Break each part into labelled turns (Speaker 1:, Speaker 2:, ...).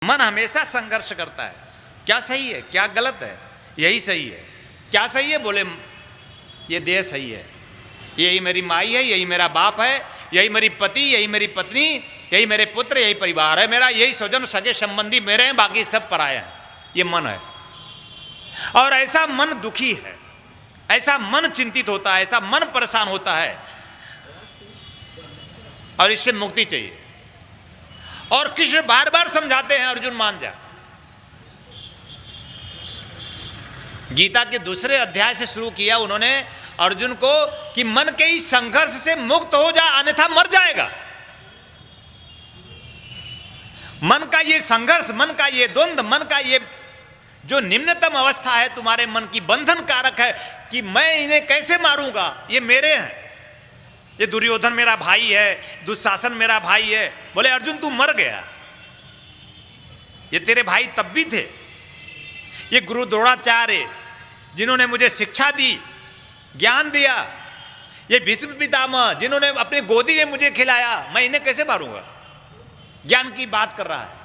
Speaker 1: मन हमेशा संघर्ष करता है, क्या सही है क्या गलत है, यही सही है, क्या सही है, बोले ये देह सही है, यही मेरी माई है, यही मेरा बाप है, यही मेरी पति, यही मेरी पत्नी, यही मेरे पुत्र, यही परिवार है मेरा, यही स्वजन सगे संबंधी मेरे हैं, बाकी सब पराये हैं। ये मन है। और ऐसा मन दुखी है, ऐसा मन चिंतित होता है, ऐसा मन परेशान होता है, और इससे मुक्ति चाहिए। और कृष्ण बार बार समझाते हैं, अर्जुन मान जा। गीता के दूसरे अध्याय से शुरू किया उन्होंने अर्जुन को कि मन के इस संघर्ष से मुक्त हो जा, अन्यथा मर जाएगा। मन का ये संघर्ष, मन का ये द्वंद्व, मन का ये जो निम्नतम अवस्था है तुम्हारे मन की, बंधन कारक है कि मैं इन्हें कैसे मारूंगा, ये मेरे हैं, ये दुर्योधन मेरा भाई है, दुशासन मेरा भाई है। बोले अर्जुन तू मर गया, ये तेरे भाई तब भी थे। ये गुरु द्रोणाचार्य जिन्होंने मुझे शिक्षा दी, ज्ञान दिया, ये भीष्म पितामह जिन्होंने अपनी गोदी में मुझे खिलाया, मैं इन्हें कैसे मारूंगा। ज्ञान की बात कर रहा है,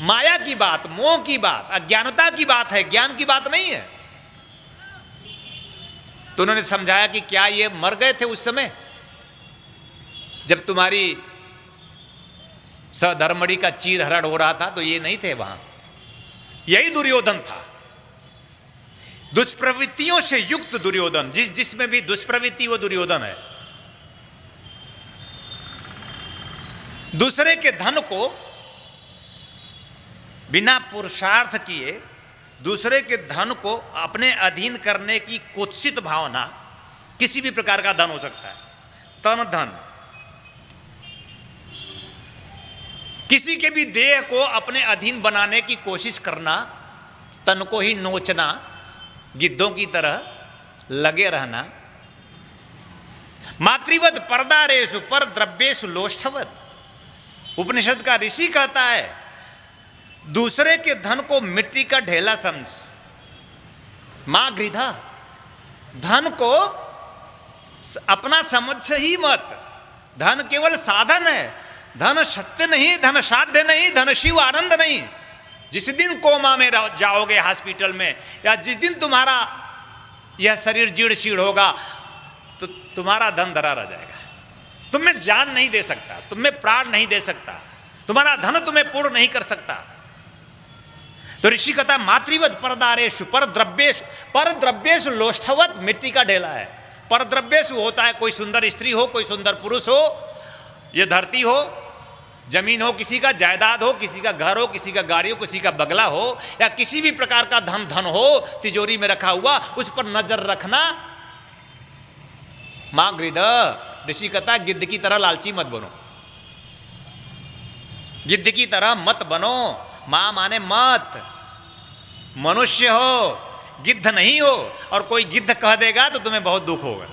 Speaker 1: माया की बात, मोह की बात, अज्ञानता की बात है, ज्ञान की बात नहीं है। तो उन्होंने समझाया कि क्या ये मर गए थे उस समय जब तुम्हारी सधर्मणि का चीर हरण हो रहा था, तो ये नहीं थे वहां, यही दुर्योधन था। दुष्प्रवृत्तियों से युक्त दुर्योधन, जिसमें भी दुष्प्रवृत्ति वो दुर्योधन है। दूसरे के धन को बिना पुरुषार्थ किए दूसरे के धन को अपने अधीन करने की कुत्सित भावना, किसी भी प्रकार का धन हो सकता है, तन धन, किसी के भी देह को अपने अधीन बनाने की कोशिश करना, तन को ही नोचना, गिद्धों की तरह लगे रहना। मातृवत परदारेषु पर द्रव्येषु लोष्ठवत, उपनिषद का ऋषि कहता है दूसरे के धन को मिट्टी का ढेला समझ, मां गृधा, धन को अपना समझ ही मत। धन केवल साधन है, धन सत्य नहीं, धन साध्य नहीं, धन शिव आनंद नहीं। जिस दिन कोमा में जाओगे हॉस्पिटल में, या जिस दिन तुम्हारा यह शरीर जीर्ण शीर्ण होगा, तो तुम्हारा धन धरा रह जाएगा। तुम्हें जान नहीं दे सकता, तुम्हें प्राण नहीं दे सकता, तुम्हारा धन तुम्हें पूर्ण नहीं कर सकता। तो ऋषि कहता मातृवत परदारेषु पर द्रव्येषु, पर द्रव्येषु लोष्ठवत, मिट्टी का ढेला है। पर द्रव्येषु होता है कोई सुंदर स्त्री हो, कोई सुंदर पुरुष हो, ये धरती हो, जमीन हो, किसी का जायदाद हो, किसी का घर हो, किसी का गाड़ी हो, किसी का बंगला हो, या किसी भी प्रकार का धन हो तिजोरी में रखा हुआ, उस पर नजर रखना। मां गृध, ऋषि कहता गिद्ध की तरह लालची मत बनो, गिद्ध की तरह मत बनो। मां माने मत, मनुष्य हो, गिद्ध नहीं हो। और कोई गिद्ध कह देगा तो तुम्हें बहुत दुख होगा।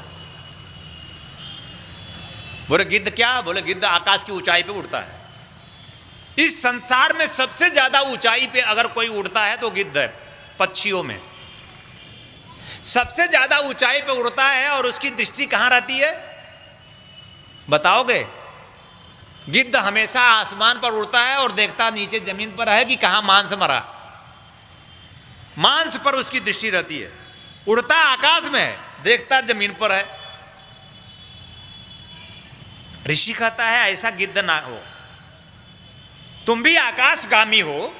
Speaker 1: बोले गिद्ध क्या? बोले गिद्ध आकाश की ऊंचाई पे उड़ता है। इस संसार में सबसे ज्यादा ऊंचाई पे अगर कोई उड़ता है तो गिद्ध है, पक्षियों में सबसे ज्यादा ऊंचाई पे उड़ता है। और उसकी दृष्टि कहां रहती है बताओगे? गिद्ध हमेशा आसमान पर उड़ता है और देखता नीचे जमीन पर है कि कहां मांस मरा, मांस पर उसकी दृष्टि रहती है। उड़ता आकाश में है, देखता जमीन पर है। ऋषि कहता है ऐसा गिद्ध ना हो, तुम भी आकाशगामी हो,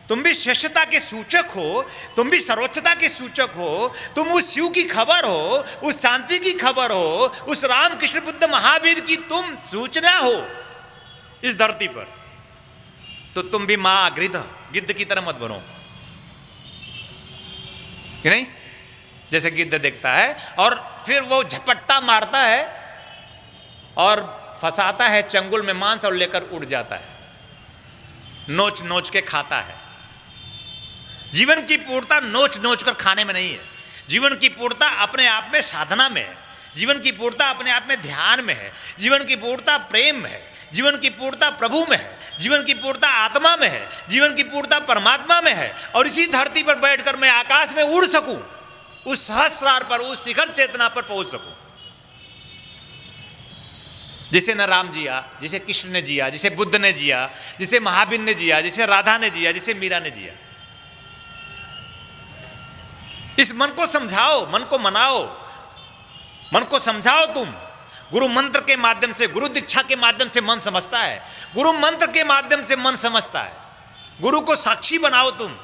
Speaker 1: तुम भी श्रेष्ठता के सूचक हो, तुम भी सर्वोच्चता के सूचक हो, तुम उस शिव की खबर हो, उस शांति की खबर हो, उस राम कृष्ण बुद्ध महावीर की तुम सूचना हो इस धरती पर। तो तुम भी मां गृध, गिद्ध की तरह मत बनो, कि नहीं? जैसे गिद्ध देखता है और फिर वो झपट्टा मारता है और फंसाता है चंगुल में मांस और लेकर उड़ जाता है, नोच नोच के खाता है। जीवन की पूर्णता नोच नोच कर खाने में नहीं है। जीवन की पूर्णता अपने आप में साधना में है। जीवन की पूर्णता अपने आप में ध्यान में है। जीवन की पूर्णता प्रेम में है। जीवन की पूर्णता प्रभु में है। जीवन की पूर्णता आत्मा में है। जीवन की पूर्णता परमात्मा में है। और इसी धरती पर बैठकर मैं आकाश में उड़ सकूं, उस सहस्रार पर, उस शिखर चेतना पर पहुंच सकूं। जिसे न राम जिया, जिसे कृष्ण ने जिया, जिसे बुद्ध ने जिया, जिसे महावीर ने जिया, जिसे राधा ने जिया, जिसे मीरा ने जिया। इस मन को समझाओ, मन को मनाओ, मन को समझाओ। तुम गुरु मंत्र के माध्यम से, गुरु दीक्षा के माध्यम से मन समझता है, गुरु मंत्र के माध्यम से मन समझता है। गुरु को साक्षी बनाओ तुम।